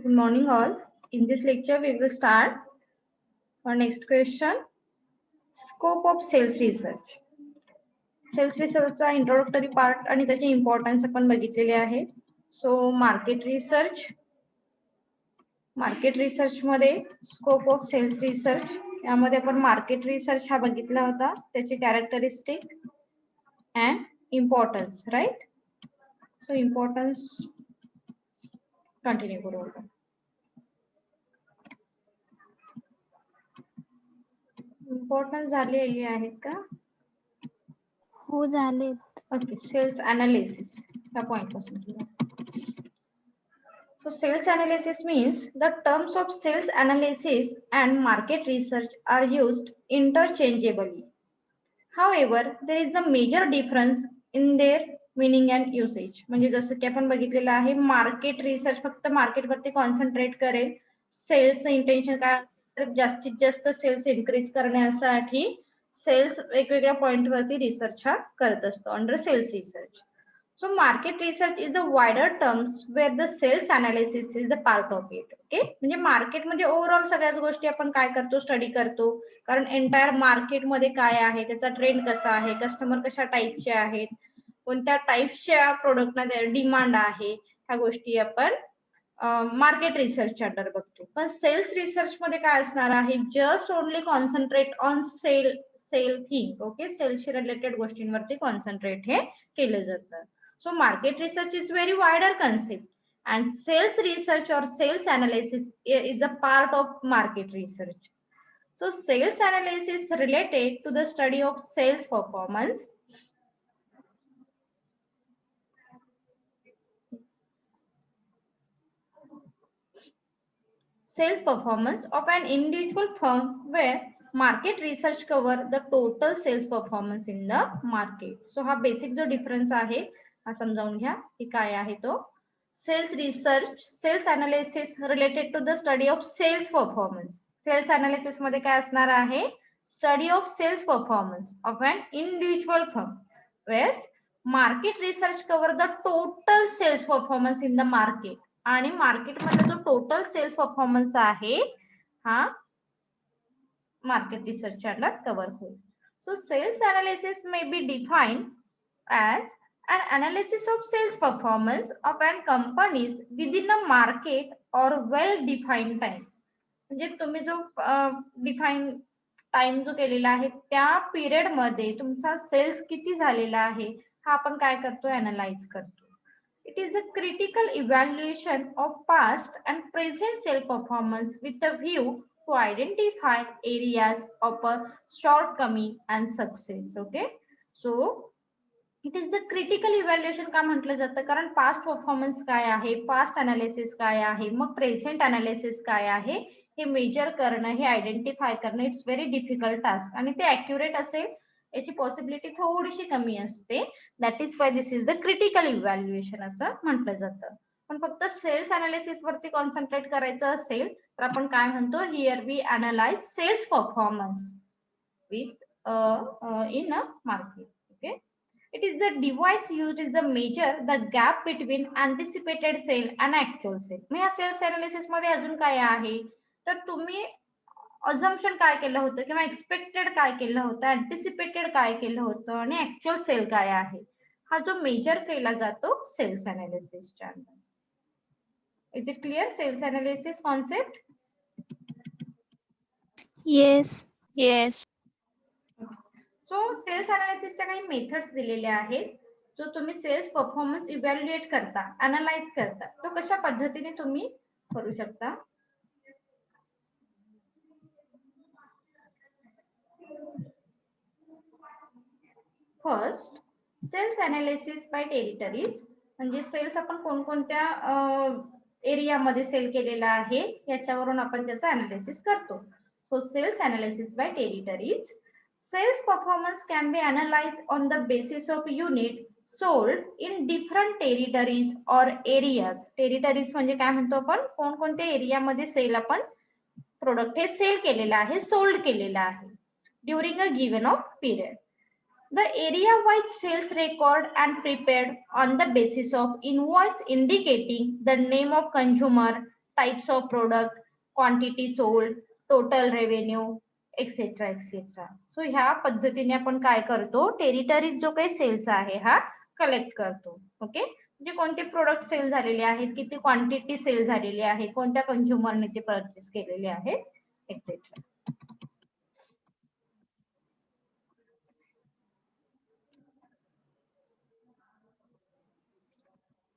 Good morning all. In this lecture we will start our next question. Scope of sales research. Sales रिसर्चचा introductory part आणि त्याचे importance आपण बघितलेले आहे. So market research मध्ये scope of sales research यामध्ये आपण मार्केट रिसर्च हा बघितला होता, त्याचे characteristic and importance, right. So importance continue करू आपण. इम्पॉर्टन्स झालेली आहेत का? हो झाले. ओके, सेल्स अनालिसिस या पॉइंट पासून घेऊया. So sales analysis means the terms of sales analysis and market research are used interchangeably. However, there is a major difference in their meaning and usage. म्हणजे जसं की आपण बघितलेलं आहे, मार्केट रिसर्च फक्त मार्केट वरती कॉन्सन्ट्रेट करेल. सेल्सचं इंटेन्शन काय, तर जास्तीत जास्त सेल्स इन्क्रीज करण्यासाठी सेल्स वेगवेगळ्या पॉइंट वरती रिसर्च हा करत असतो under sales research. So market research is the wider terms where the sales analysis is the part of it. Okay, म्हणजे मार्केट मध्ये ओव्हरऑल सगळ्याच गोष्टी आपण काय करतो, स्टडी करतो. कारण एंटायर मार्केट मध्ये काय आहे, त्याचा ट्रेंड कसा आहे, कस्टमर कशा टाईपचे आहेत, कोणत्या टाईपच्या प्रोडक्टना डिमांड आहे, ह्या गोष्टी आपण मार्केट रिसर्च अंडर बघतो. पण सेल्स रिसर्च मध्ये काय असणार आहे, just only concentrate on sale thing. Okay, सेल्सशी रिलेटेड गोष्टींवरती कॉन्सन्ट्रेट हे केलं जातं. So market research is very wider concept and sales research or sales analysis is a part of market research. So sales analysis related to the study of sales performance. Sales performance of an individual firm where market research cover the total sales performance in the market. So हा basic जो difference आहे हा समजावून घ्या की काय आहे तो. Sales research, sales analysis related to the study of sales performance. Sales analysis मध्ये काय असणार आहे, study of sales performance of an individual firm, whereas market research cover the total sales performance in the market. आणि market मध्ये जो total sales performance आहे हा market research under cover होईल. So sales analysis may be defined as an analysis of sales performance of an companies within a market or well defined time. म्हणजे तुम्ही जो define time जो केलेला आहे त्या पिरियड मध्ये तुमचा सेल्स किती झालेला आहे हा आपण काय करतो, अनालाइज करतो. It is a critical evaluation of past and present sale performance with a view to identify areas of a shortcoming and success. Okay, so it is the critical evaluation का म्हटलं जातं, कारण पास्ट परफॉर्मन्स काय आहे, past analysis काय आहे, मग present analysis काय आहे हे मेजर करणं, हे आयडेंटिफाय करणं इट्स व्हेरी डिफिकल्ट टास्क. आणि ते अॅक्युरेट असेल याची पॉसिबिलिटी थोडीशी कमी असते. That is why this is the critical evaluation असं म्हटलं जातं. पण फक्त सेल्स अनालिसिस वरती कॉन्सन्ट्रेट करायचं असेल तर आपण काय म्हणतो, here we analyse sales performance within a market. Okay, it is the device used is the measure the gap between anticipated sale and actual sale. मग या सेल्स अनालिसिस मध्ये अजून काय आहे, तर तुम्ही अझम्पशन काय केलं होतं किंवा एक्सपेक्टेड काय केलं होतं, अँटिसिपेटेड काय केलं होतं आणि ऍक्च्युअल सेल काय आहे हा जो मेजर केला जातो सेल्स अनालिसिसच्या under. Is it clear sales analysis concept? Yes. Yes. So sales अनालिसिसच्या काही मेथड्स दिलेल्या आहेत, जो तुम्ही सेल्स परफॉर्मन्स इव्हॅल्युएट करता, अनालाइज करता, तो कशा पद्धतीने तुम्ही करू शकता. First, sales analysis by territories. म्हणजे सेल्स आपण कोणकोणत्या एरियामध्ये सेल केलेला आहे याच्यावरून आपण त्याचं अनालिसिस करतो. So sales analysis by territories. Sales performance can be analyzed on the basis of unit sold in different territories or areas. Territories म्हणजे काय म्हणतो आपण, कोणकोणत्या एरियामध्ये सेल आपण प्रोडक्ट हे सेल केलेला आहे, सोल्ड केलेला आहे during a given off period. The area wide sales record and prepared on the basis of invoice indicating the name of consumer, types of product, quantity sold, total revenue etcetera etcetera. So ह्या पद्धतीने आपण काय करतो, territories जो काही cells आहे हा collect करतो. ओके, म्हणजे कोणते प्रोडक्ट सेल झालेले आहेत, किती क्वांटिटी सेल झालेली आहे, कोणत्या कंझ्युमरने ते परचेस केलेले आहेत etcetera.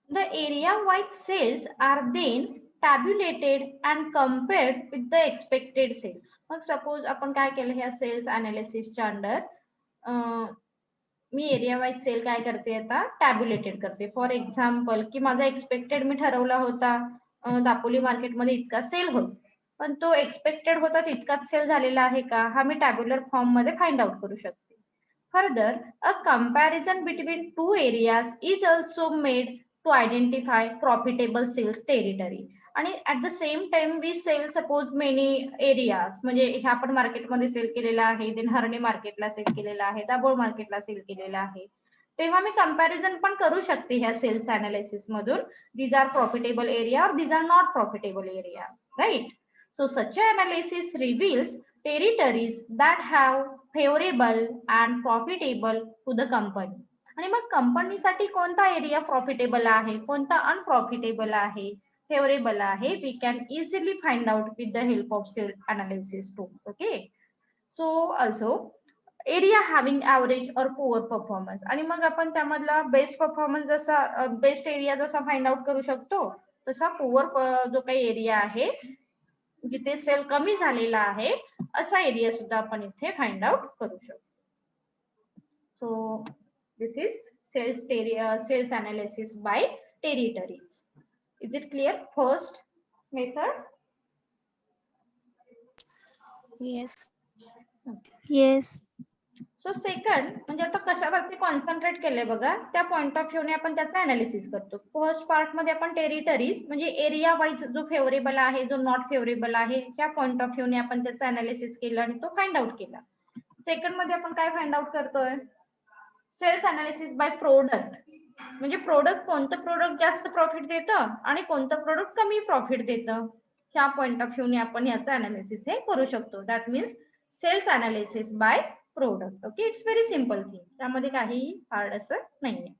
The area-wide sales are then tabulated and compared with the expected sale. मग सपोज आपण काय केलं ह्या सेल्स अनालिसिसच्या अंडर, मी एरिया वाईज सेल काय करते आता टॅब्युलेटेड करते. फॉर एक्झाम्पल की माझा एक्सपेक्टेड मी ठरवला होता दापोली मार्केटमध्ये इतका सेल होईल, पण तो एक्सपेक्टेड होता तितकाच सेल झालेला आहे का हा मी टॅब्युलर फॉर्म मध्ये फाइंड आउट करू शकते. Further, a comparison between two areas is also made to identify profitable sales territory. आणि at the same time we sell suppose many areas, म्हणजे ह्या आपण मार्केटमध्ये सेल केलेला आहे, देन हरणी मार्केटला सेल केलेला आहे, दाभोळ मार्केटला सेल केलेला आहे, तेव्हा मी कंपॅरिझन पण करू शकते ह्या सेल्स अनालिसिस मधून. these are profitable area or these are not profitable area, right? So such an analysis reveals territories that have favorable and profitable to the company. आणि मग कंपनीसाठी कोणता एरिया प्रॉफिटेबल आहे, कोणता अनप्रॉफिटेबल आहे, फेवरेबल आहे, we can easily find out with the help of sale analysis tool. Okay, so also area having average or poor performance. आणि मग आपण त्यामधला बेस्ट परफॉर्मन्स जसा बेस्ट एरिया जसा फाइंड आउट करू शकतो, तसा पुअर जो काही एरिया आहे जिथे सेल कमी झालेला आहे असा एरिया सुद्धा आपण इथे फाइंड आउट करू शकतो. So this is sales analysis by territories. Is it clear? First method. Yes. So second म्हणजे आता कशावरती कॉन्सन्ट्रेट केलंय बघा, त्या पॉइंट ऑफ व्ह्यूने आपण त्याचा अनालिसिस करतो. फर्स्ट पार्ट मध्ये आपण टेरिटरीज म्हणजे एरिया वाईज जो फेवरेबल आहे, जो नॉट फेवरेबल आहे, त्या पॉइंट ऑफ व्ह्यूने आपण त्याचा अनालिसिस केला आणि तो फाइंड आउट केला. सेकंड मध्ये आपण काय फाइंड आउट करतोय, सेल्स अनालिसिस बाय प्रोडक्ट. म्हणजे प्रोडक्ट, कोणतं प्रोडक्ट जास्त प्रॉफिट देतं आणि कोणतं प्रोडक्ट कमी प्रॉफिट देतं, ह्या पॉइंट ऑफ व्ह्यूने आपण याचं अनालिसिस हे करू शकतो. That means sales analysis by product. Okay, it's very simple thing, त्यामध्ये काही हार्ड असं नाहीये.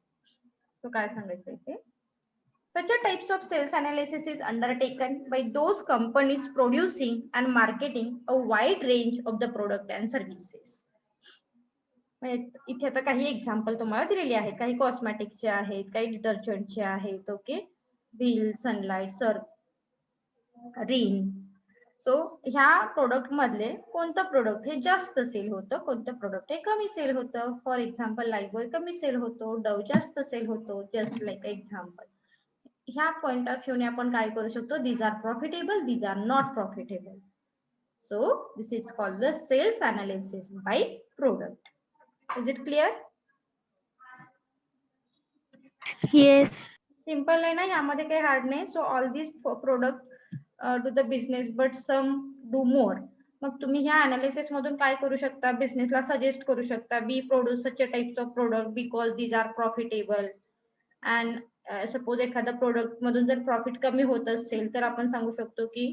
तो काय सांगायचं इथे, such a types of sales analysis is undertaken by those companies producing and marketing a wide range of the product and services. इथे आता काही एक्झाम्पल तुम्हाला दिलेली आहेत, काही कॉस्मेटिक्सचे आहेत, काही डिटर्जंटचे आहेत. ओके, व्हील, सनलाइट, सर्फ, रिन. सो ह्या प्रोडक्ट मधले कोणतं प्रोडक्ट हे जास्त सेल होतं, कोणतं प्रोडक्ट हे कमी सेल होतं. फॉर एक्झाम्पल लाईफबॉय कमी सेल होतो, डव जास्त सेल होतो, जस्ट लाईक एक्झाम्पल. ह्या पॉइंट ऑफ व्ह्यूने आपण काय करू शकतो, these are profitable, these are not profitable. So this is called the sales analysis by product. Is it clear? Yes. Simple आहे ना, यामध्ये काही हार्ड नाही. So all this product do the business but some do more. मग तुम्ही ह्या analysis मधून काय करू शकता, बिझनेसला सजेस्ट करू शकता, we produce such types of product because these are profitable. And suppose एखाद्या प्रोडक्ट मधून जर प्रॉफिट कमी होत असेल तर आपण सांगू शकतो की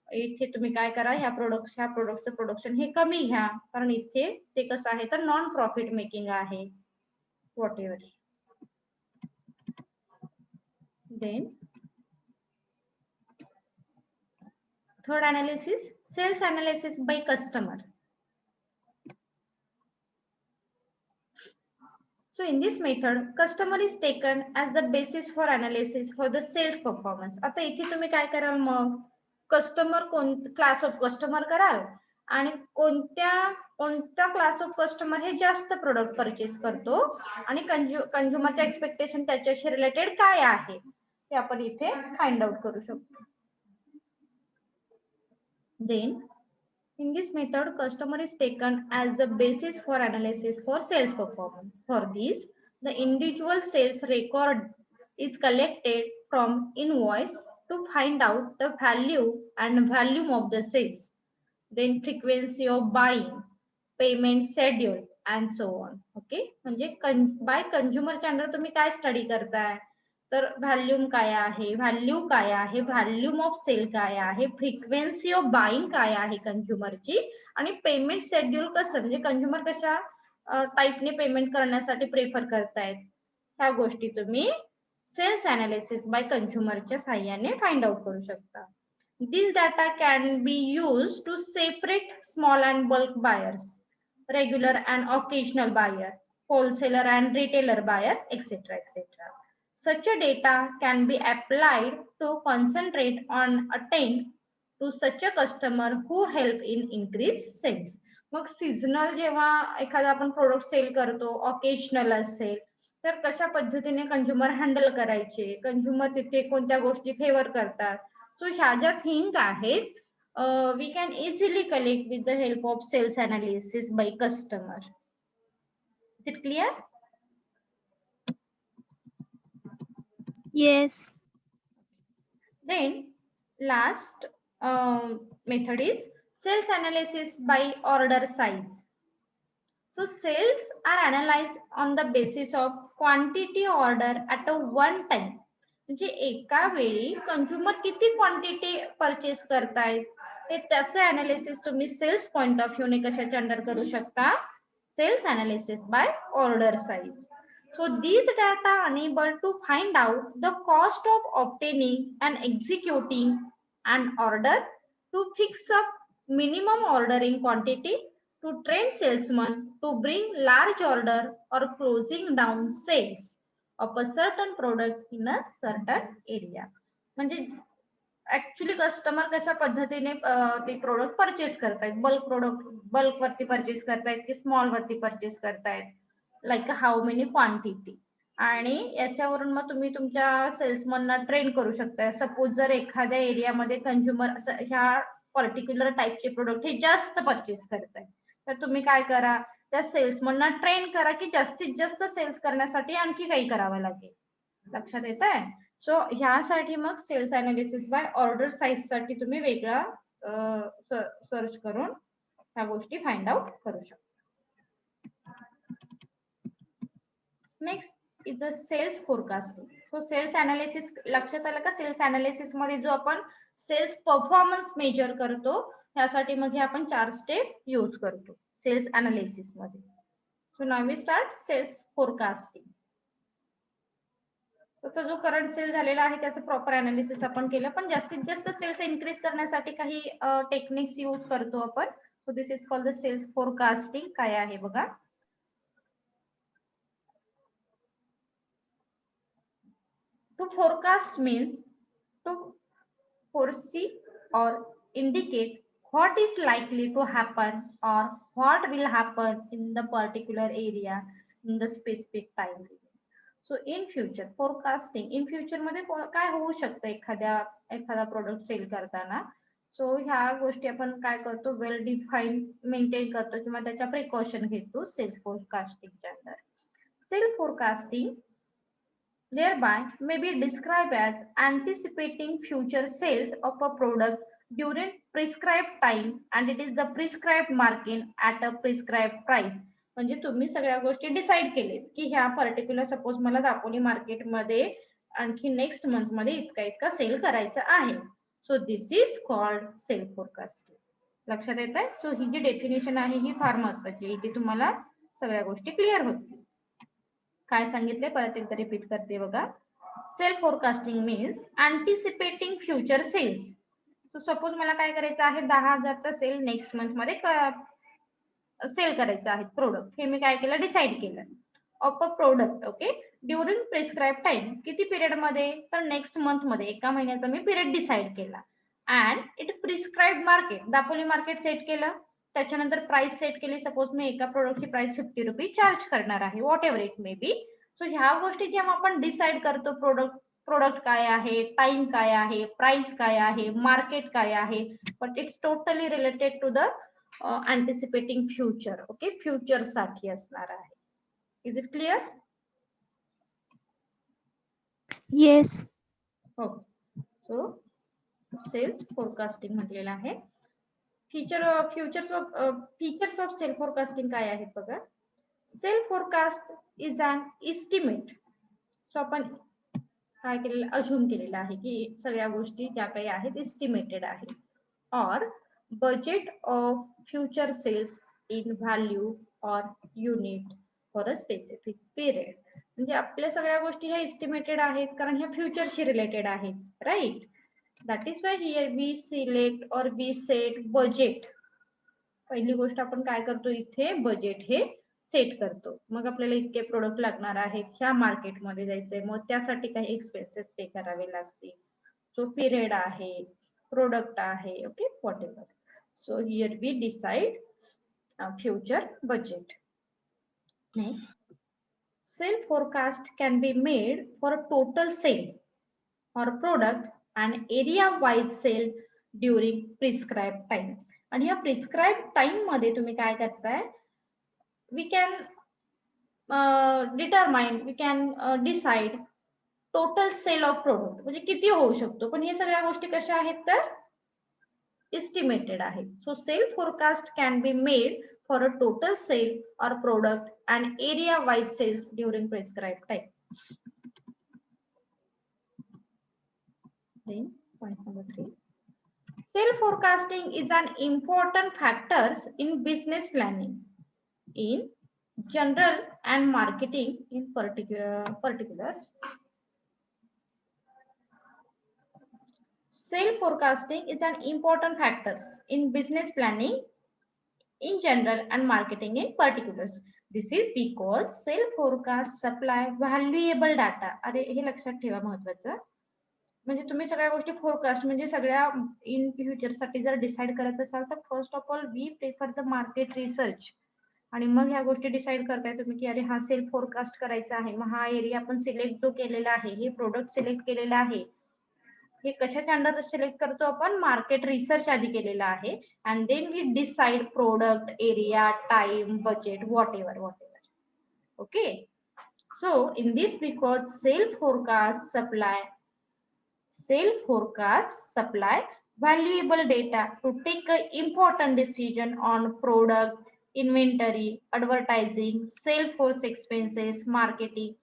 इथे तुम्ही काय करा, ह्या प्रोडक्टचं प्रोडक्शन हे कमी घ्या, कारण इथे ते कसं आहे तर नॉन प्रॉफिट मेकिंग आहे. Whatever. Then third analysis, sales analysis by customer. So in this method, customer is taken as the basis for analysis for the sales performance. आता इथे तुम्ही काय कराल, मग कस्टमर क्लास ऑफ कस्टमर कराल आणि कोणत्या क्लास ऑफ कस्टमर हे जास्त प्रोडक्ट परचेस करतो आणि कंझ्युमरचे एक्सपेक्टेशन त्याच्याशी रिलेटेड काय आहे ते आपण इथे फाइंड आउट करू शकतो. Then in this method, customer is taken as the basis for analysis for sales performance. For this, the individual sales record is collected from invoice to find out the value and volume of the sales, then frequency of buying, payment schedule and so on. Okay, म्हणजे bye कंझ्युमरच्या under तुम्ही काय study करताय, तर volume काय आहे, value काय आहे, volume of sale काय आहे, फ्रिक्वेन्सी ऑफ बाईंग काय आहे कंझ्युमरची, आणि पेमेंट शेड्यूल कसं, म्हणजे कंझ्युमर कशा टाईपने पेमेंट करण्यासाठी प्रेफर करतायत, ह्या गोष्टी तुम्ही सेल्स अनालिसिस बाय कंझ्युमरच्या साहाय्याने फाइंड आउट करू शकता. This data can be used to separate small and bulk buyers, regular and occasional buyer, wholesaler and retailer buyer, etc. etc. Such a data can be applied to concentrate on attend to such a customer who help in increase sales. मग seasonal जेव्हा एखादा आपण product sale करतो, occasional असेल तर कशा पद्धतीने consumer handle करायचे, कंझ्युमर तिथे कोणत्या गोष्टी फेवर करतात. सो ह्या ज्या थिंग्स आहेत, we can easily collect with the help of sales analysis by customer. Is it clear? Yes. Then last method is sales analysis by order size. So sales are analyzed on the basis of quantity order at a one time. म्हणजे एका वेळी consumer किती quantity purchase करतायत ते त्याचं analysis तुम्ही cells point of view ने कशाच्या अंडर करू शकता, sales analysis by order size. So these data enable to find out the cost of obtaining and executing an order, to fix up minimum ordering quantity, to train salesmen to bring large order or closing down sales of a certain product in a certain area. म्हणजे actually customer कशा पद्धतीने ते product purchase करतायत, bulk वरती purchase करतायत की small वरती purchase करतायत, लाईक हाऊ मेनी क्वांटिटी, आणि याच्यावरून मग तुम्ही तुमच्या सेल्समनना ट्रेन करू शकता. सपोज जर एखाद्या एरियामध्ये कंझ्युमर ह्या पर्टिक्युलर टाईपचे प्रोडक्ट हे जास्त परचेस करतायत, तर तुम्ही काय करा, त्या सेल्समनना ट्रेन करा की जास्तीत जास्त सेल्स करण्यासाठी आणखी काही करावं लागेल. लक्षात येत आहे? सो ह्यासाठी मग sales analysis by order size साठी तुम्ही वेगळा सर्च करून ह्या गोष्टी फाइंड आउट करू शकता. Next is the sales forecasting. So sales analysis लक्षात आलं का? सेल्स अनालिसिस मध्ये जो आपण सेल्स परफॉर्मन्स मेजर करतो त्यासाठी मग हे आपण 4 स्टेप यूज करतो सेल्स अनालिसिस मध्ये. So now we start sales forecasting. तो जो करंट सेल झालेला आहे त्याचं प्रॉपर अनालिसिस आपण केलं, पण जास्तीत जास्त सेल्स इन्क्रीज करण्यासाठी काही टेक्निक्स यूज करतो आपण. So this is called the sales forecasting. काय आहे बघा, to forecast means to foresee or indicate what is likely to happen or what will happen in the particular area in the specific time period. So in future forecasting, in future मध्ये काय होऊ शकतं एखादा product sale करताना. So ह्या गोष्टी आपण काय करतो, वेल डिफाईन मेंटेन करतो किंवा त्याच्या प्रिकॉशन घेतो सेल्स फोरकास्टिंगच्या under. Sale forecasting thereby may be described as anticipating future sales of a product during prescribed time and it is the prescribed margin at a prescribed price. म्हणजे तुम्ही सगळ्या गोष्टी decide केले की ह्या पर्टिक्युलर सपोज मला दापोली मार्केटमध्ये आणखी नेक्स्ट मंथ मध्ये इतका सेल करायचा आहे. So this is called sale forecasting. लक्षात येत आहे? सो ही जी डेफिनेशन आहे ही फार महत्वाची आहे, की तुम्हाला सगळ्या गोष्टी क्लिअर होतील. काय सांगितले परत एकदा रिपीट करते बघा. Sale forecasting means anticipating future sales. So suppose मला काय करायचं आहे, 10,000चा सेल नेक्स्ट मंथ मध्ये सेल करायचा आहे प्रोडक्ट. हे मी काय केलं, डिसाइड केलं of a product. Okay, during prescribe time. किती पिरियड मध्ये, तर नेक्स्ट मंथ मध्ये, एका महिन्याचा मी पिरियड डिसाइड केला. And it prescribe market, Dapoli market set केलं. त्याच्यानंतर प्राइस सेट केली. सपोज मी एका प्रोडक्टची प्राइस 50 रुपये चार्ज करणार आहे, what ever it may be. So ह्या गोष्टी जेव्हा आपण डिसाइड करतो, प्रोडक्ट काय आहे, टाइम काय आहे, प्राइस काय आहे, मार्केट काय आहे, but it's totally related to the anticipating future. Okay, future साठी असणार आहे. Is it clear? Yes. हो. सो सेल्स फोरकास्टिंग म्हटलेलं आहे. फीचर्स ऑफ सेल फोरकास्टिंग काय आहेत बघा. Sale forecast is an estimate. So आपण काय केलेलं अज्युम केलेलं आहे की सगळ्या गोष्टी ज्या काही आहेत एस्टिमेटेड आहे. और budget of future sales in value और unit for a specific period. म्हणजे आपल्या सगळ्या गोष्टी ह्या एस्टिमेटेड आहेत कारण ह्या फ्युचरशी रिलेटेड आहेत, right. That is why here we select और वी सेट बजेट. पहिली गोष्ट आपण काय करतो इथे बजेट हे सेट करतो. मग आपल्याला इतके प्रोडक्ट लागणार आहेत, ह्या मार्केटमध्ये जायचंय, मग त्यासाठी काही एक्सपेन्सेस पे करावे लागतील. सो पिरियड आहे, प्रोडक्ट आहे, okay, whatever. So here we decide future budget. Next, sale forecast can be made for a total sale or product and area wide sale during prescribed time. आणि या prescribe time मध्ये तुम्ही काय करताय, we can determine, we can decide total sale of product, म्हणजे किती होऊ शकतो. पण हे सगळ्या गोष्टी कशा आहेत तर एस्टिमेटेड आहेत. So sale forecast can be made for a total sale or product and area wide sales during prescribed time. Then point number 3, sale forecasting is an important factors in business planning in general and marketing in particulars. Sale forecasting is an important factors in business planning in general and marketing in particulars. This is because sale forecast supply valuable data. अरे हे लक्षात ठेवा महत्वाचं. म्हणजे तुम्ही सगळ्या गोष्टी forecast म्हणजे सगळ्या इन फ्युचर साठी जर डिसाइड करत असाल तर first of all we prefer the market research. आणि मग ह्या गोष्टी डिसाइड करताय तुम्ही की अरे हा सेल फोरकास्ट करायचा आहे, मग हा एरिया आपण सिलेक्ट जो केलेला आहे, हे प्रोडक्ट सिलेक्ट केलेला आहे, हे कशाच्या अंडर सिलेक्ट करतो आपण, मार्केट रिसर्च आधी केलेला आहे. And then we decide product, area, time, budget, whatever. Okay. So in this because sale forecast supply valuable data to take an important decision on product, inventory, advertising, sales force expenses, marketing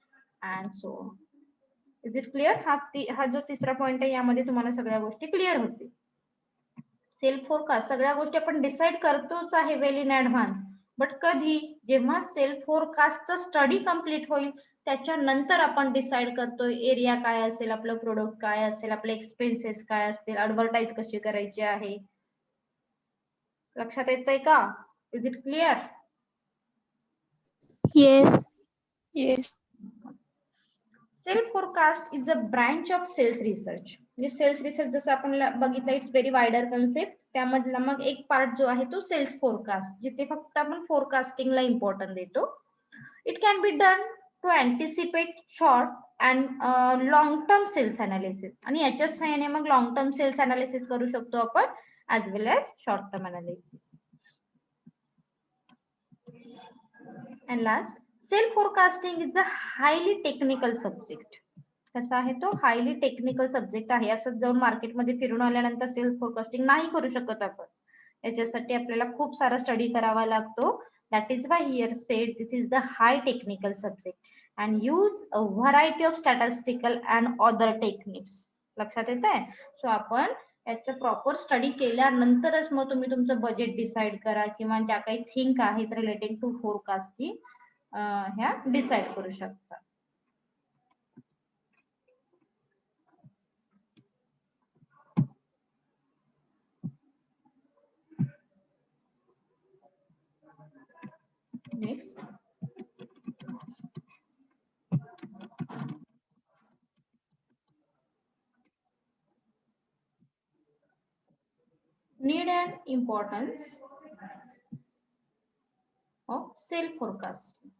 and so on. Is it clear. हा जो तिसरा point आहे यामध्ये तुम्हाला सगळ्या गोष्टी clear होतील. Sale forecast सगळ्या गोष्टी आपण डिसाइड करतोच आहे वेल इन ऍडव्हान्स, बट कधी, जेव्हा सेल फोरकास्टचा स्टडी कंप्लीट होईल त्याच्यानंतर आपण डिसाइड करतोय एरिया काय असेल, आपलं प्रोडक्ट काय असेल, आपले एक्सपेन्सेस काय असतील, ऍडव्हर्टाइज कशी करायची आहे. लक्षात येतंय का? Is it clear? Yes. Yes. Sale forecast is a branch of sales research. म्हणजे सेल्स रिसर्च जसं आपण बघितलं, इट्स व्हेरी वायडर कन्सेप्ट. त्यामधला मग एक पार्ट जो आहे तो सेल्स फोरकास्ट, जिथे फक्त आपण फोरकास्टिंगला इम्पॉर्टन्स देतो. It can be done to anticipate short and long term sales analysis. आणि याच्याच सहाय्याने मग लॉंग टर्म सेल्स अनालिसिस करू शकतो आपण, as well as short term analysis. And last, sale forecasting is a highly technical subject. कसा आहे तो? हायली टेक्निकल सब्जेक्ट आहे. असं जाऊन मार्केटमध्ये फिरून आल्यानंतर सेल फोरकास्टिंग नाही करू शकत आपण. याच्यासाठी आपल्याला खूप सारा स्टडी करावा लागतो. That is why here sed this is the high technical subject and use a variety of statistical and other techniques. लक्षात येत आहे? सो आपण याचा प्रॉपर स्टडी केल्यानंतरच मग तुम्ही तुमचं बजेट डिसाइड करा किंवा ज्या काही थिंक आहेत रिलेटेड टू फोरकास्टिंग ह्या डिसाइड करू शकता. Next, need and importance of sale forecasting.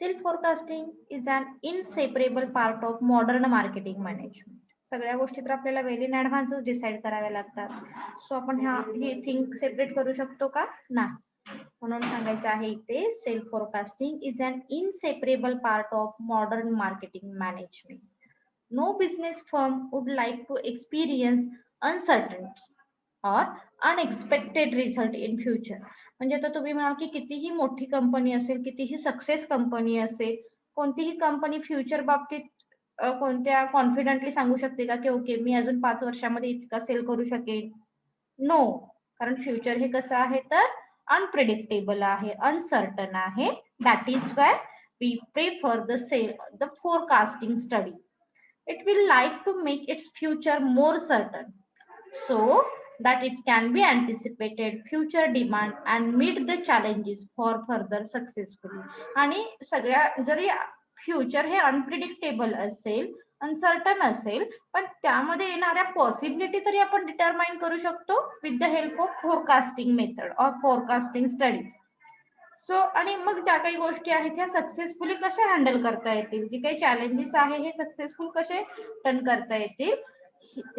Sale forecasting is an inseparable part of modern marketing management. सगळ्या गोष्टी तर आपल्याला वेल इन ऍडव्हान्स डिसाइड कराव्या लागतात. सो आपण हे थिंग सेपरेट करू शकतो का? नाही. म्हणून सांगायचं आहे इथे, sale forecasting is an inseparable part of modern marketing management. No business firm would like to experience uncertainty or unexpected result in future. म्हणजे आता तुम्ही म्हणाल की कितीही मोठी कंपनी असेल, कितीही सक्सेस कंपनी असेल, कोणतीही कंपनी फ्युचर बाबतीत कोणत्या कॉन्फिडेंटली सांगू शकते का की ओके मी अजून 5 वर्षामध्ये इतका सेल करू शकेन? नो, कारण फ्युचर हे कसं आहे तर अनप्रिडिक्टेबल आहे, अनसर्टन आहे. That is why we prefer the forecasting study. It will like to make its future more certain so that it can be anticipated future demand and meet the challenges for further successfully. आणि सगळ्या जरी future हे unpredictable असेल, uncertain असेल, पण त्यामध्ये येणाऱ्या possibility तरी आपण डिटरमाइन करू शकतो with the help of forecasting method or forecasting study. So आणि मग ज्या काही गोष्टी आहेत त्या सक्सेसफुली कशा हँडल करता येतील, जे काही चॅलेंजेस आहे हे सक्सेसफुल कसे टर्न करता येतील,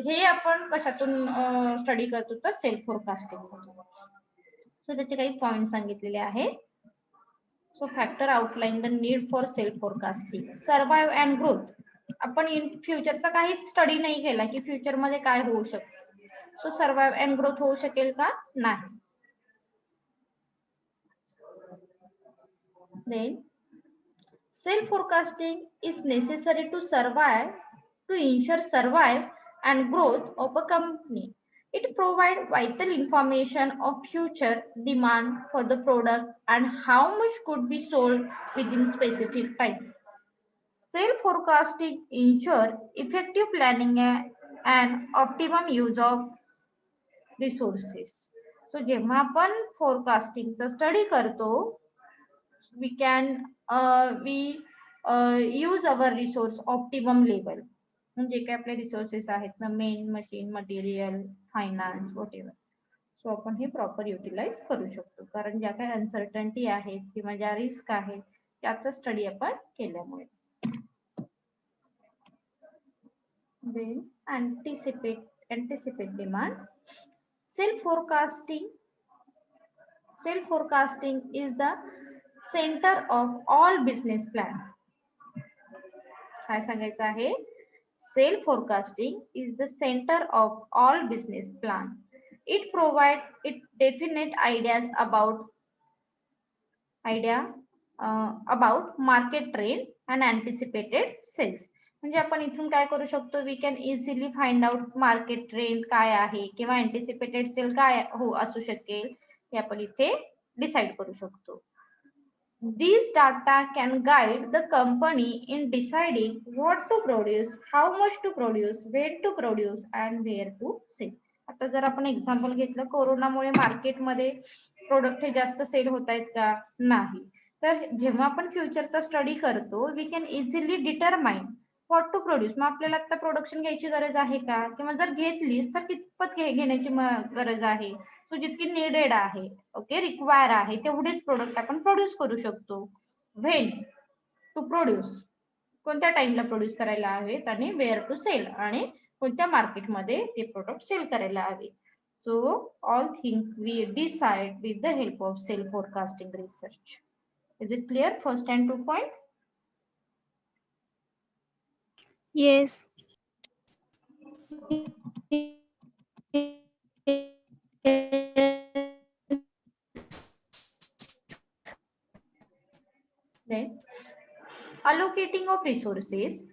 हे आपण कशातून स्टडी करतो तर सेल्फ फोरकास्टिंग. सो त्याचे काही पॉइंट सांगितलेले आहेत. So factor outline the need for self forecasting. Survive and growth. आपण इन फ्युचरचा काहीच स्टडी नाही केला की फ्युचर मध्ये काय होऊ शकतं. सो सर्वाइव्ह अँड ग्रोथ होऊ शकेल का? नाही. Then self forecasting is necessary to ensure survive and growth of a company. It provides vital information of future demand for the product and how much could be sold within specific time. Self forecasting ensure effective planning and optimum use of resources. So जेव्हा आपण फोरकास्टिंगचा study करतो, we can use our resource optimum level. म्हणजे काय आपले resources आहेत ना, main machine, material, finance, what ever. So आपण हे प्रॉपर युटिलाइज करू शकतो, कारण ज्या काही अनसर्टनिटी आहेत किंवा ज्या रिस्क आहेत त्याचा स्टडी आपण केल्यामुळे. Then anticipate demand. Self forecasting is the center of all business plan. काय सांगायचं आहे? Self forecasting is the center of all business plan. It provides definite ideas about market trend and anticipated sales. म्हणजे आपण इथून काय करू शकतो, we can easily find out market trend काय आहे किंवा अँटिसिपेटेड सेल काय असू शकेल हे आपण इथे डिसाइड करू शकतो. These data can guide the company in deciding what to produce, how much to produce, when to produce and where to sell. आता जर आपण एक्झाम्पल घेतलं, कोरोनामुळे मार्केटमध्ये प्रोडक्ट हे जास्त सेल होत आहेत का? नाही. तर जेव्हा आपण फ्युचरचा स्टडी करतो, we can easily determine what to produce. मग आपल्याला आता प्रोडक्शन घ्यायची गरज आहे का, किंवा जर घेतलीस तर कितपत घेण्याची गरज आहे. सो जितकी नीडेड आहे, ओके, रिक्वायर आहे तेवढेच प्रोडक्ट आपण प्रोड्यूस करू शकतो. व्हेन टू प्रोड्यूस, कोणत्या टाइमला प्रोड्यूस करायला हवेत, आणि वेअर टू सेल, आणि कोणत्या मार्केटमध्ये ते प्रोडक्ट सेल करायला हवे. So all thing we decide with the help of self forecasting research. Is it clear first and 2 point? Yes. Then allocating of resources.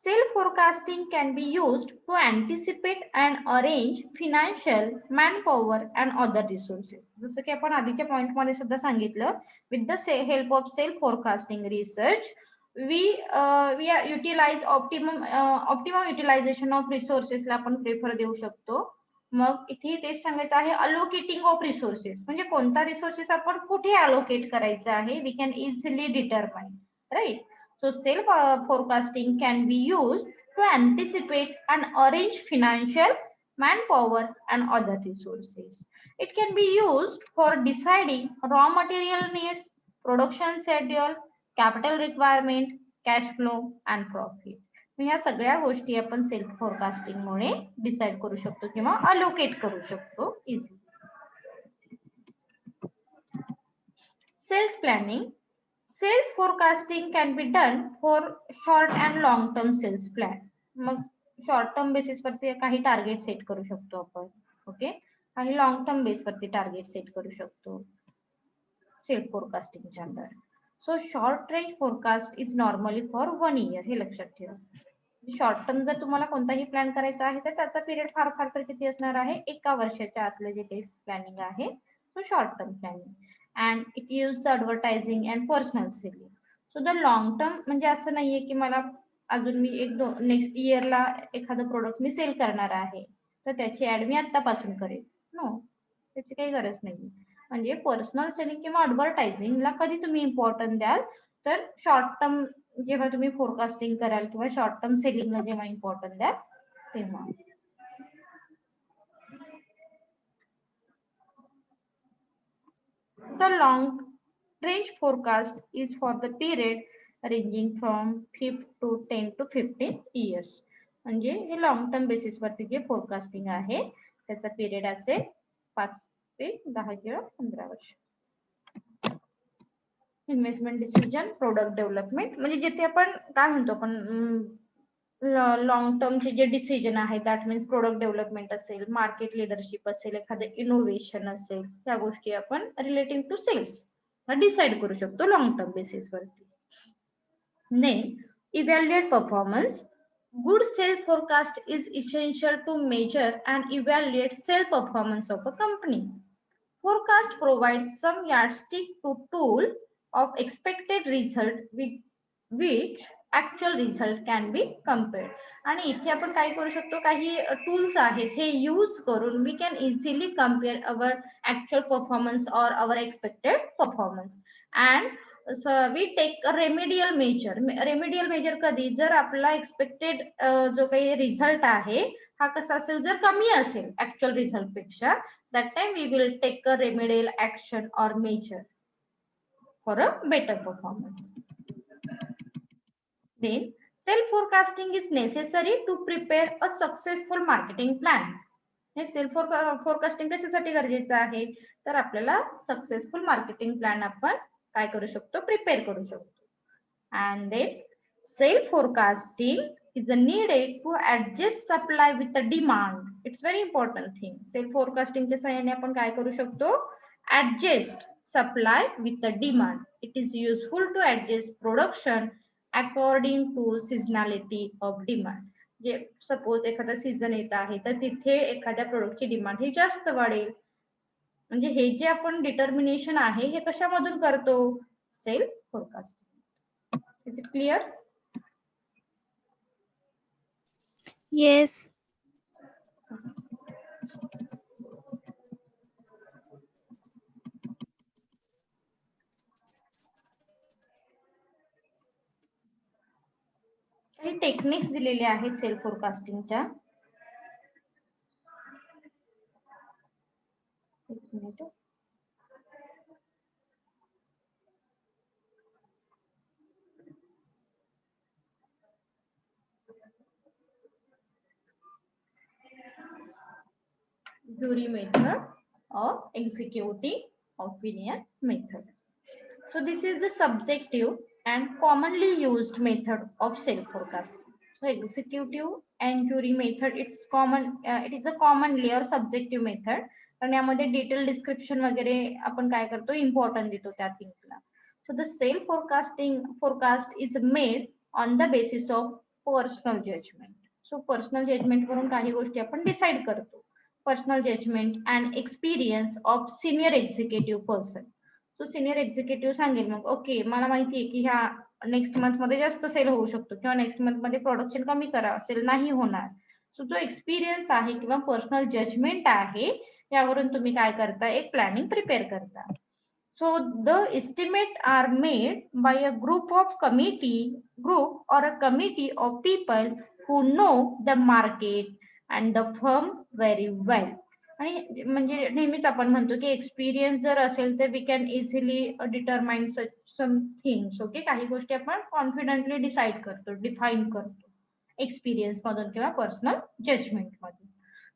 Self forecasting can be used to anticipate and arrange financial, manpower and other resources. जसं की आपण आधीच्या point मध्ये सुद्धा सांगितलं, with the help of self forecasting research we utilize optimum utilization of resources ला आपण prefer देऊ शकतो. मग इथे तेच सांगायचं आहे, अलोकेटिंग ऑफ रिसोर्सेस म्हणजे कोणता रिसोर्सेस आपण कुठे अलोकेट करायचा आहे, we can easily determine, right. So self forecasting can be used to anticipate and arrange financial, manpower and other resources. It can be used for deciding raw material needs, production schedule, capital requirement, cash flow and profit. ह्या सगळ्या गोष्टी आपण self forecasting मुळे decide करू शकतो किंवा allocate करू शकतो easily. Sales planning. Sales forecasting can be done for short and long term sales plan. मग शॉर्ट टर्म बेसिस वरती काही टार्गेट सेट करू शकतो आपण, ओके, काही लॉंग टर्म बेस वरती टार्गेट सेट करू शकतो सेल्फ फोरकास्टिंगच्या under. So short range forecast is normally for 1 year, हे लक्षात ठेवा. शॉर्ट टर्म जर तुम्हाला कोणताही प्लॅन करायचा आहे तर त्याचा पिरियड फार फार तर किती असणार आहे, 1 वर्षाच्या आतलं जे काही प्लॅनिंग आहे तो short term planning. And it use advertising and personal selling. So the long term म्हणजे असं नाहीये की मला अजून मी नेक्स्ट इयरला एखादं प्रोडक्ट मी सेल करणार आहे तर त्याची ऍड मी आतापासून करेन. नो, त्याची काही गरज नाही. म्हणजे पर्सनल सेलिंग किंवा ऍडव्हर्टायझिंगला कधी तुम्ही इम्पॉर्टन्स द्याल तर शॉर्ट टर्म जेव्हा तुम्ही फोरकास्टिंग कराल किंवा शॉर्ट टर्म सेलिंगला जेव्हा इम्पॉर्टन्स द्याल तेव्हा. The long range forecast is for the period ranging from 5 to 10 to 15 years. म्हणजे हे लॉंग टर्म बेसिस वरती जे फोरकास्टिंग आहे त्याचा पिरियड असेल 5 ते 10 किंवा 15 वर्ष. इन्व्हेस्टमेंट डिसिजन, प्रोडक्ट डेव्हलपमेंट, म्हणजे जिथे आपण काय म्हणतो आपण लॉंग टर्मचे जे डिसिजन आहे दॅट मीन्स प्रोडक्ट डेव्हलपमेंट असेल, मार्केट लिडरशिप असेल, एखादं इनोव्हेशन असेल, त्या गोष्टी आपण रिलेटिंग टू सेल्स डिसाइड करू शकतो लॉंग टर्म बेसिस वरती. Then evaluate performance. Good sales forecast is essential to measure and evaluate sales performance of a company. Forecast provides some yardstick to tool of expected result with which actual result can be compared. आणि इथे आपण काय करू शकतो, काही tools आहेत हे use करून we can easily compare our actual performance और our expected performance. And we take remedial measure. Remedial measure कधी, जर आपला एक्सपेक्टेड जो काही रिझल्ट आहे हा कसा असेल, जर कमी असेल ऍक्च्युअल रिझल्ट पेक्षा, that time we will take a remedial action or measure for a better performance. Then self forecasting is necessary to prepare a successful marketing plan. हे सेल्फ फोरकास्टिंग कशासाठी गरजेचं आहे तर आपल्याला सक्सेसफुल मार्केटिंग प्लॅन आपण काय करू शकतो, प्रिपेअर करू शकतो. And then self forecasting is needed to adjust supply with the demand. It's very important thing. Self forecasting च्या सहाय्याने आपण काय करू शकतो, adjust supply with the demand. It is useful to adjust production according to seasonality of demand. जे suppose एखादा season येत आहे तर तिथे एखाद्या प्रोडक्टची डिमांड ही जास्त वाढेल. म्हणजे हे जे आपण डिटर्मिनेशन आहे हे कशामधून करतो, self forecasting. Is it clear? Yes. काही टेक्निक्स दिलेले आहेत self फोरकास्टिंगच्या. Jury method or executive opinion method. So this is the subjective and commonly used method of self forecasting. So executive and jury method, it's common, it is a commonly or subjective method. आणि यामध्ये detail description वगैरे आपण काय करतो, important देतो त्या थिंगला. So the self forecast is made on the basis of personal judgement. So personal judgement वरून काही गोष्टी आपण डिसाइड करतो. Personal judgement and experience of senior executive person. So senior executive सांगेल मग ओके मला माहिती आहे की ह्या नेक्स्ट मंथ मध्ये जास्त सेल होऊ शकतो किंवा नेक्स्ट मंथ मध्ये प्रोडक्शन कमी करा, सेल नाही होणार. सो जो एक्सपिरियन्स आहे किंवा पर्सनल जजमेंट आहे यावरून तुम्ही काय करता, एक प्लॅनिंग प्रिपेअर करता. So the estimate are made by a group of group और a committee of people who know the market and the firm very well. आणि म्हणजे नेहमीच आपण म्हणतो की एक्सपिरियन्स जर असेल तर we can easily determine some things. Okay, काही गोष्टी आपण कॉन्फिडेंटली डिसाइड करतो, डिफाईन करतो एक्सपिरियन्स मधून किंवा पर्सनल जजमेंट मधून.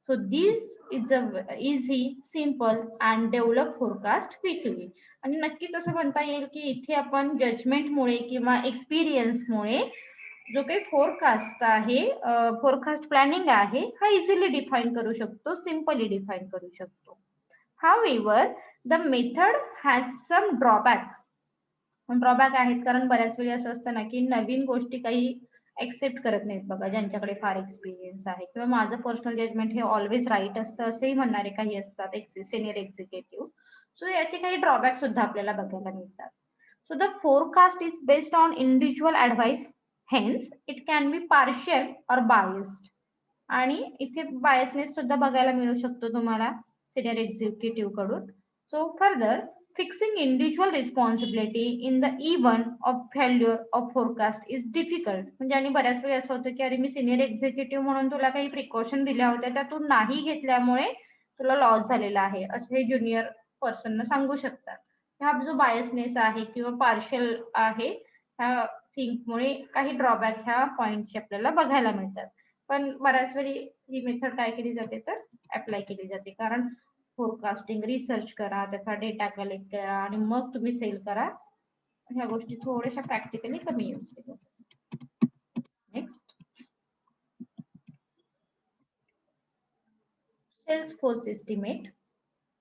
So this is a easy, simple and develop forecast quickly. आणि नक्कीच असं म्हणता येईल की इथे आपण जजमेंटमुळे किंवा एक्सपिरियन्समुळे जो काही फोरकास्ट आहे, फोरकास्ट प्लॅनिंग आहे हा इझिली डिफाईन करू शकतो, सिम्पली डिफाईन करू शकतो. However, the method has some drawback. Drawback आहेत, कारण बऱ्याच वेळी असं असतं ना की नवीन गोष्टी काही एक्सेप्ट करत नाहीत बघा, ज्यांच्याकडे फार एक्सपिरियन्स आहे, किंवा माझं पर्सनल जजमेंट हे ऑलवेज राईट असतं असंही म्हणणारे काही असतात सिनियर एक्झिक्युटिव्ह. सो याचे काही ड्रॉबॅक सुद्धा आपल्याला बघायला मिळतात. So the forecast is based on individual advice, hence it can be partial or biased. आणि इथे बायसनेस सुद्धा बघायला मिळू शकतो तुम्हाला सिनियर एक्झिक्युटिव्ह कडून. So further, fixing individual responsibility in the event of failure of forecast is difficult. म्हणजे आणि बऱ्याच वेळी असं होतं की अरे मी सिनियर एक्झिक्युटिव्ह म्हणून तुला काही प्रिकॉशन दिल्या होत्या, त्या तू नाही घेतल्यामुळे तुला लॉस झालेला आहे, असे ज्युनियर पर्सन सांगू शकतात. हा जो बायसनेस आहे किंवा पार्शियल आहे, ह्या थिंकमुळे काही ड्रॉबॅक ह्या पॉइंटचे आपल्याला बघायला मिळतात. पण बऱ्याच वेळी ही मेथड काय केली जाते तर अप्लाय केली जाते, कारण फोरकास्टिंग रिसर्च करा, त्याचा डेटा कलेक्ट करा आणि मग तुम्ही सेल करा, ह्या गोष्टी थोड्याशा प्रॅक्टिकली कमी यूज केल्या. Next, sales force estimate.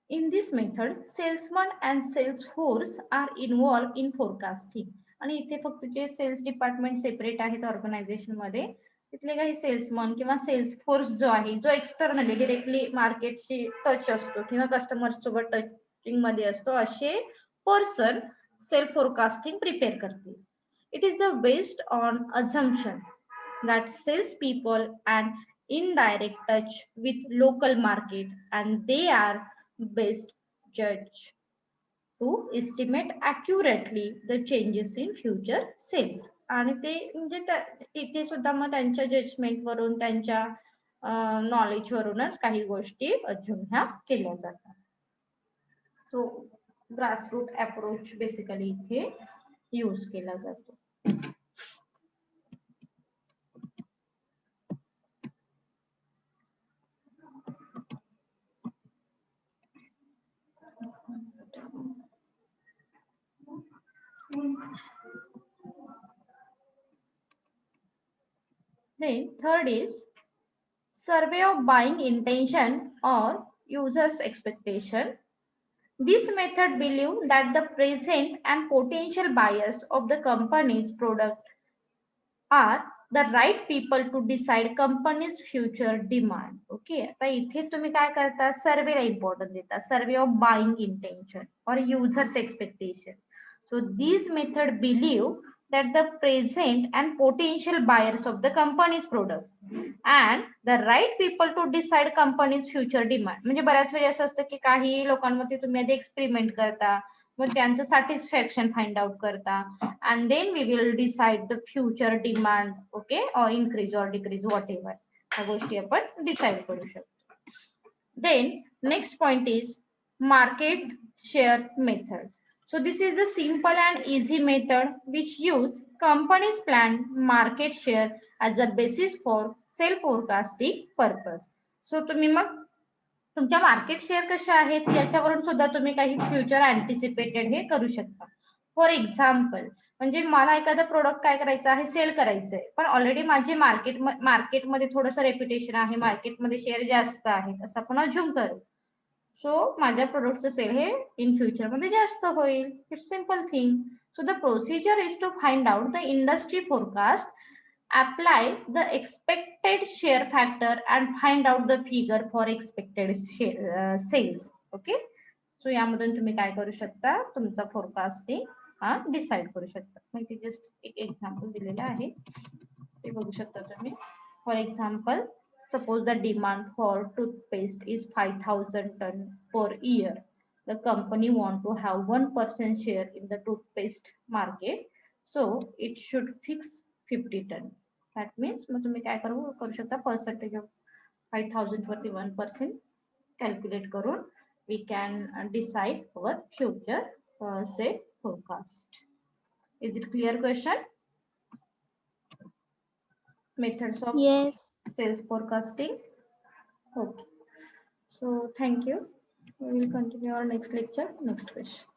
In this method, salesman and sales force are involved in forecasting. आणि इथे फक्त जे सेल्स डिपार्टमेंट सेपरेट आहेत ऑर्गनायझेशन मध्ये, तिथले काही सेल्समन किंवा सेल्स फोर्स जो आहे, जो एक्सटर्नली डिरेक्टली मार्केटशी टच असतो किंवा कस्टमर्स सोबत टचिंग मध्ये असतो, असे पर्सन सेल फोरकास्टिंग प्रिपेअर करतील. It is the based on assumption that sales people and indirect touch with local market, and they are best judge to estimate accurately the changes in future sales. आणि ते म्हणजे इथे सुद्धा मग त्यांच्या judgement वरून, त्यांच्या नॉलेज वरूनच काही गोष्टी अजून ह्या केल्या जातात. सो ग्रासरूट अप्रोच बेसिकली इथे यूज केला जातो. Then third is survey of buying intention or users expectation. This method believes that the present and potential buyers of the company's product are the right people to decide company's future demand. Okay, आता इथे तुम्ही काय करता, सर्वेला importance देता, survey of buying intention और users expectation. So these method believe that the present and potential buyers of the company's product and the right people to decide company's future demand. म्हणजे बऱ्याच वेळी असं असतं की काही लोकांमध्ये तुम्ही आधी एक्सपेरिमेंट करता, मग त्यांचं सॅटिस्फॅक्शन फाइंड आउट करता, and then we will decide the future demand, okay, or increase or decrease whatever, ह्या गोष्टी आपण डिसाइड करू शकतो. Then next point is market share method. So this is the simple and easy method which use company's planned market share as a basis for self forecasting purpose. So तुम्ही मग तुमच्या market share कशा आहेत याच्यावरून सुद्धा तुम्ही काही future अँटिसिपेटेड हे करू शकता. फॉर एक्झाम्पल, म्हणजे मला एखादं प्रोडक्ट काय करायचं आहे, सेल करायचंय, पण ऑलरेडी माझे मार्केटमध्ये थोडंसं रेप्युटेशन आहे, मार्केटमध्ये शेअर जास्त आहेत असं आपण अज्युम करू. सो माझ्या प्रोडक्टचं सेल हे इन फ्युचर मध्ये जास्त होईल. It's simple thing. So the procedure is to find out the industry forecast, apply the expected share factor and find out the figure for expected sales. Okay, so यामधून तुम्ही काय करू शकता, तुमचा फोरकास्टिंग हा डिसाइड करू शकता. म्हणजे जस्ट एक एक्झाम्पल दिलेलं आहे, ते बघू शकता तुम्ही. For example, suppose the demand for toothpaste is 5,000 ton per year. The company want to have 1% share in the toothpaste market, so it should fix 50 ton. That means मग तुम्ही काय करू शकता, पर्सेंटेज ऑफ 5,000 वरती 1% कॅल्क्युलेट करून we can decide our future say forecast. Is it clear question? Methods of Yes. sales forecasting. Okay, so thank you. We will continue our next lecture, next question.